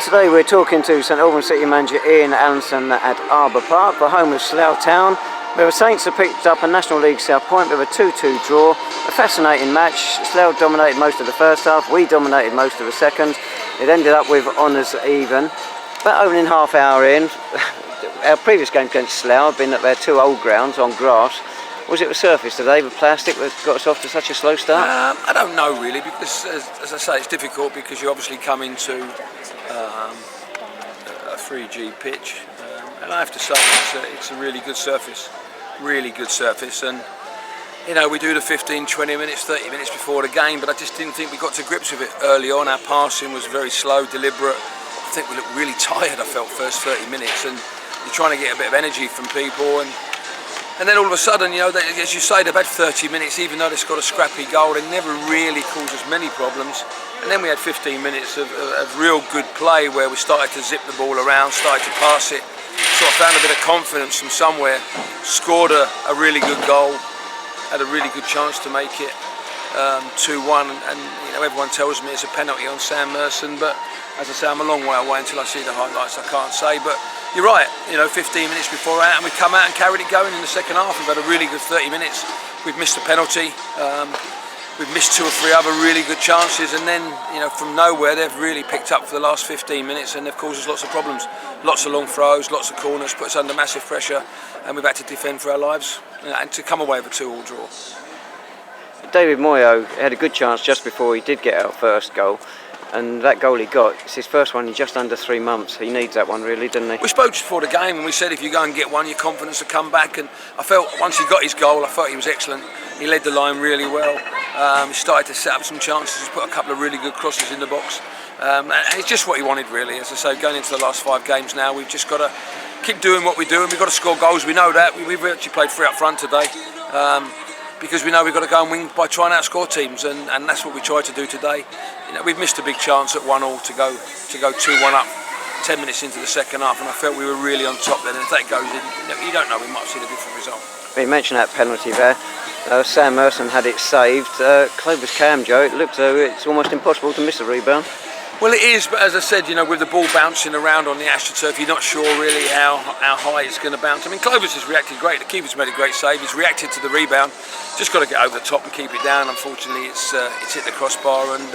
Today we're talking to St Albans City manager Ian Allinson at Arbour Park, the home of Slough Town, where the Saints have picked up a National League South Point with a 2-2 draw. A fascinating match. Slough dominated most of the first half, we dominated most of the second. It ended up with honours even. But opening half hour in, our previous game against Slough had been at their two old grounds on grass. Was it the surface today, the plastic, that got us off to such a slow start? I don't know really, because as I say, it's difficult because you obviously come into a 3G pitch, and I have to say it's a really good surface, and you know, we do the 15, 20 minutes, 30 minutes before the game, but I just didn't think we got to grips with it early on. Our passing was very slow, deliberate. I think we looked really tired, I felt, first 30 minutes, and you're trying to get a bit of energy from people, and then all of a sudden, you know, as you say, they've had 30 minutes, even though they've got a scrappy goal, they never really caused us many problems. And then we had 15 minutes of real good play where we started to zip the ball around, started to pass it, sort of found a bit of confidence from somewhere, scored a really good goal, had a really good chance to make it 2-1, and you know, everyone tells me it's a penalty on Sam Merson, but as I say, I'm a long way away until I see the highlights, I can't say, but you're right, you know, 15 minutes before out, and we come out and carried it going in the second half. We've had a really good 30 minutes. We've missed a penalty. We've missed 2 or 3 other really good chances, and then, you know, from nowhere, they've really picked up for the last 15 minutes, and they've caused us lots of problems. Lots of long throws, lots of corners, put us under massive pressure, and we've had to defend for our lives, and to come away with a 2-2 draw. David Moyo had a good chance just before he did get our first goal. And that goal he got, it's his first one in just under 3 months. He needs that one really, doesn't he? We spoke just before the game and we said if you go and get one, your confidence will come back, and I felt once he got his goal, I felt he was excellent. He led the line really well. He started to set up some chances, he's put a couple of really good crosses in the box. And it's just what he wanted really. As I say, going into the last 5 games now, we've just got to keep doing what we do, and we've got to score goals. We know that. We've actually played 3 up front today. Because we know we've got to go and win by trying to outscore teams, and that's what we tried to do today. You know, we've missed a big chance at 1-1 to go 2-1 up 10 minutes into the second half, and I felt we were really on top then, and if that goes in, you don't know, we might have seen a different result. You mentioned that penalty there. Sam Merson had it saved. Clover's cam, Joe, it looked though it's almost impossible to miss a rebound. Well, it is, but as I said, you know, with the ball bouncing around on the AstroTurf, you're not sure really how high it's going to bounce. I mean, Clovers has reacted great. The keeper's made a great save. He's reacted to the rebound. Just got to get over the top and keep it down. Unfortunately, it's hit the crossbar, and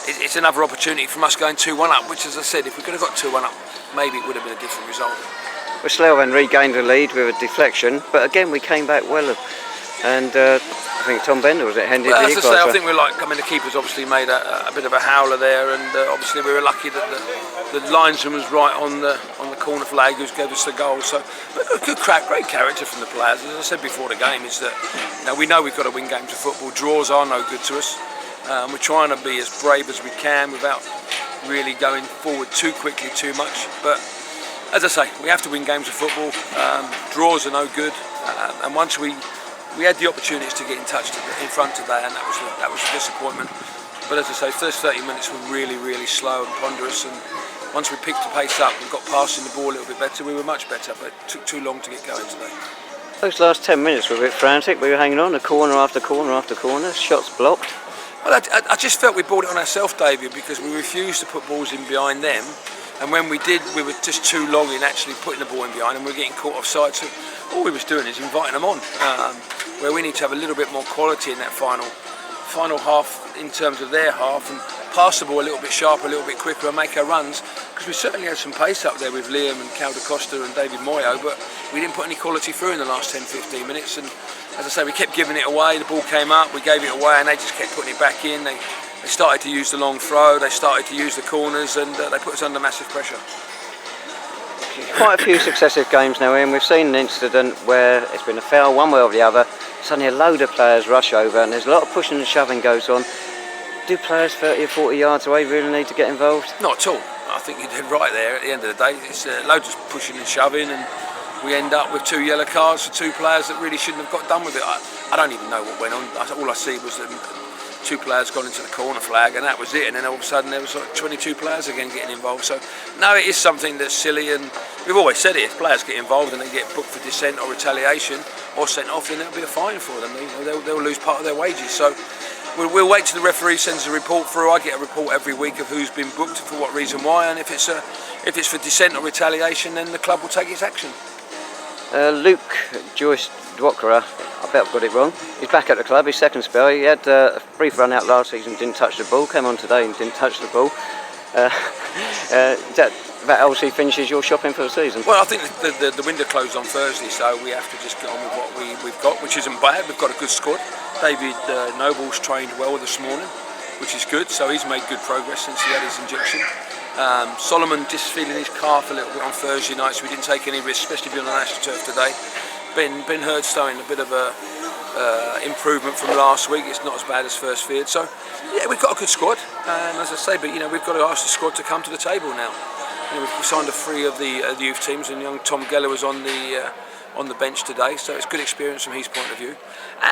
it's another opportunity from us going 2-1 up, which, as I said, if we could have got 2-1 up, maybe it would have been a different result. Well, Slough then regained the lead with a deflection, but again we came back well, and I think Tom Bender was handed the equaliser. As I say, I think we're like, I mean, the keeper's obviously made a bit of a howler there, and obviously we were lucky that the linesman was right on the corner flag who gave us the goal. So, but good crack, great character from the players. As I said before the game, is that, you know, we know we've got to win games of football. Draws are no good to us. We're trying to be as brave as we can without really going forward too quickly, too much. But as I say, we have to win games of football. Draws are no good, and once we had the opportunities to get in touch in front today, and that was a disappointment. But as I say, first 30 minutes were really, really slow and ponderous, and once we picked the pace up and got passing the ball a little bit better, we were much better, but it took too long to get going today. Those last 10 minutes were a bit frantic. We were hanging on, corner after corner after corner, shots blocked. Well, I just felt we brought it on ourselves, David, because we refused to put balls in behind them, and when we did, we were just too long in actually putting the ball in behind, and we were getting caught offside. So all we was doing is inviting them on, where we need to have a little bit more quality in that final half in terms of their half, and pass the ball a little bit sharper, a little bit quicker, and make our runs, because we certainly had some pace up there with Liam and Cal da Costa and David Moyo, but we didn't put any quality through in the last 10-15 minutes, and as I say, we kept giving it away. The ball came up, we gave it away, and they just kept putting it back in. They started to use the long throw, they started to use the corners, and they put us under massive pressure. Quite a few successive games now, Ian. We've seen an incident where it's been a foul one way or the other. Suddenly a load of players rush over, and there's a lot of pushing and shoving goes on. Do players 30 or 40 yards away really need to get involved? Not at all. I think you did right there. At the end of the day, it's loads of pushing and shoving, and we end up with 2 yellow cards for 2 players that really shouldn't have got done with it. I don't even know what went on. All I see was that 2 players got into the corner flag, and that was it, and then all of a sudden there was like 22 players again getting involved. So no, it is something that's silly, and we've always said it, if players get involved and they get booked for dissent or retaliation or sent off, then there'll be a fine for them. They'll lose part of their wages. So we'll wait till the referee sends a report through. I get a report every week of who's been booked and for what reason why, and if it's for dissent or retaliation, then the club will take its action. Luke Joyce Dwokra, I bet I've got it wrong. He's back at the club, his second spell. He had a brief run out last season, didn't touch the ball, came on today and didn't touch the ball. That obviously finishes your shopping for the season. Well, I think the window closed on Thursday, so we have to just get on with what we've got, which isn't bad. We've got a good squad. David Noble's trained well this morning, which is good, so he's made good progress since he had his injection. Solomon just feeling his calf a little bit on Thursday night, so we didn't take any risks, especially being on AstroTurf today. Ben Hurdstone, a bit of a improvement from last week. It's not as bad as first feared. So yeah, we've got a good squad, and as I say, but we've got to ask the squad to come to the table now. We've signed a 3 of the youth teams, and young Tom Geller was on the bench today, so it's good experience from his point of view.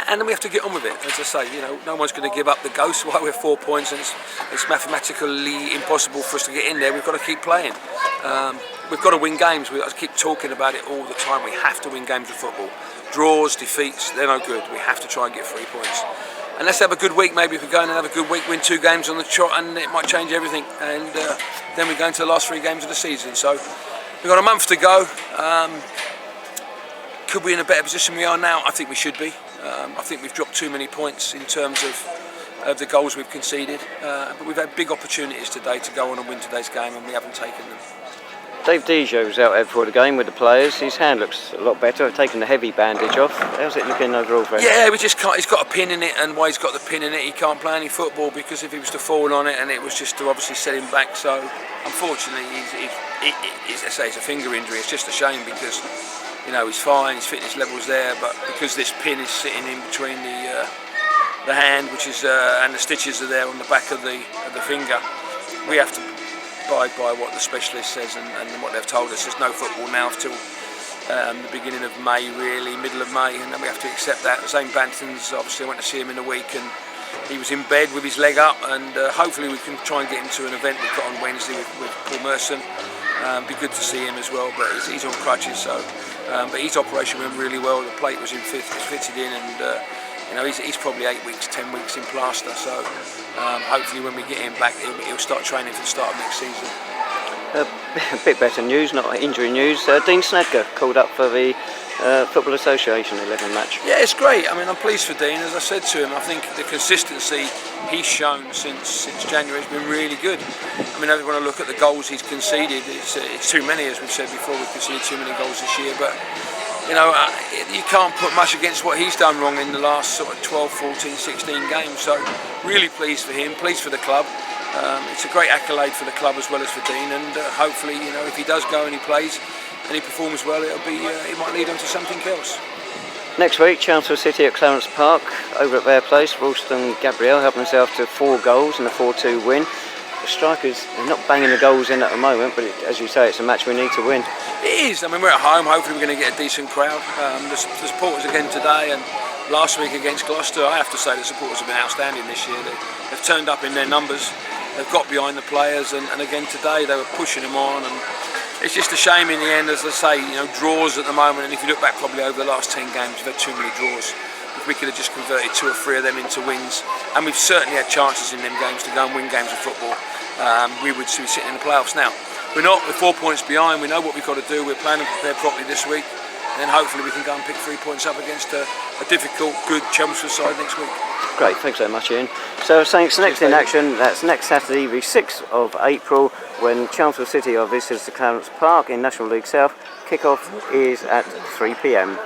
And then we have to get on with it. As I say, no one's going to give up the ghost while we're 4 points, and it's mathematically impossible for us to get in there. We've got to keep playing. We've got to win games. I keep talking about it all the time. We have to win games of football. Draws, defeats, they're no good. We have to try and get 3 points. And let's have a good week. Maybe if we go in and have a good week, win 2 games on the trot, and it might change everything. And then we go into the last 3 games of the season. So we've got a month to go. Could we be in a better position than we are now? I think we should be. I think we've dropped too many points in terms of the goals we've conceded. But we've had big opportunities today to go on and win today's game, and we haven't taken them. Dave Dijo was out there before the game with the players. His hand looks a lot better. I've taken the heavy bandage off. How's it looking overall for him? Yeah, we just can't. He's got a pin in it, and why he's got the pin in it, he can't play any football, because if he was to fall on it, and it was just to obviously set him back. So unfortunately, as I say, it's a finger injury. It's just a shame because he's fine, his fitness level's there, but because this pin is sitting in between the hand, which is and the stitches are there on the back of the finger, we have to abide by what the specialist says and what they've told us. There's no football now till the beginning of May, really, middle of May, and then we have to accept that. Zane Banton's, obviously I went to see him in a week, and he was in bed with his leg up, and hopefully we can try and get him to an event we've got on Wednesday with Paul Merson. Be good to see him as well, but he's on crutches, so but his operation went really well. The plate was fitted in, and he's probably 8 weeks, 10 weeks in plaster, so hopefully when we get him back, he'll start training for the start of next season. A bit better news, not injury news. Dean Snedker called up for the Football Association 11 match. Yeah, it's great. I mean, I'm pleased for Dean. As I said to him, I think the consistency he's shown since January has been really good. I mean, when I look at the goals he's conceded, it's too many, as we've said before. We've conceded too many goals this year, but you can't put much against what he's done wrong in the last sort of 12, 14, 16 games. So really pleased for him, pleased for the club. It's a great accolade for the club as well as for Dean, and hopefully, if he does go and he plays and he performs well, it might lead on to something else. Next week, Chelmsford City at Clarence Park, over at their place. Ralston Gabriel helping himself to 4 goals and a 4-2 win. The strikers are not banging the goals in at the moment, but as you say, it's a match we need to win. It is. I mean, we're at home. Hopefully we're going to get a decent crowd. The supporters again today, and last week against Gloucester, I have to say the supporters have been outstanding this year. They've turned up in their numbers. They've got behind the players, and again today they were pushing them on, and it's just a shame in the end, as I say, draws at the moment, and if you look back probably over the last 10 games, we've had too many draws. If we could have just converted 2 or 3 of them into wins, and we've certainly had chances in them games to go and win games of football, we would be sitting in the playoffs now. We're not, we're 4 points behind, we know what we've got to do, we're planning to prepare properly this week, and then hopefully we can go and pick 3 points up against a difficult, good Chelmsford side next week. Great, thanks so much, Ian. So Saints next in action, that's next Saturday, the 6th of April, when Chelmsford City are visitors to Clarence Park in National League South. Kick-off is at 3 p.m.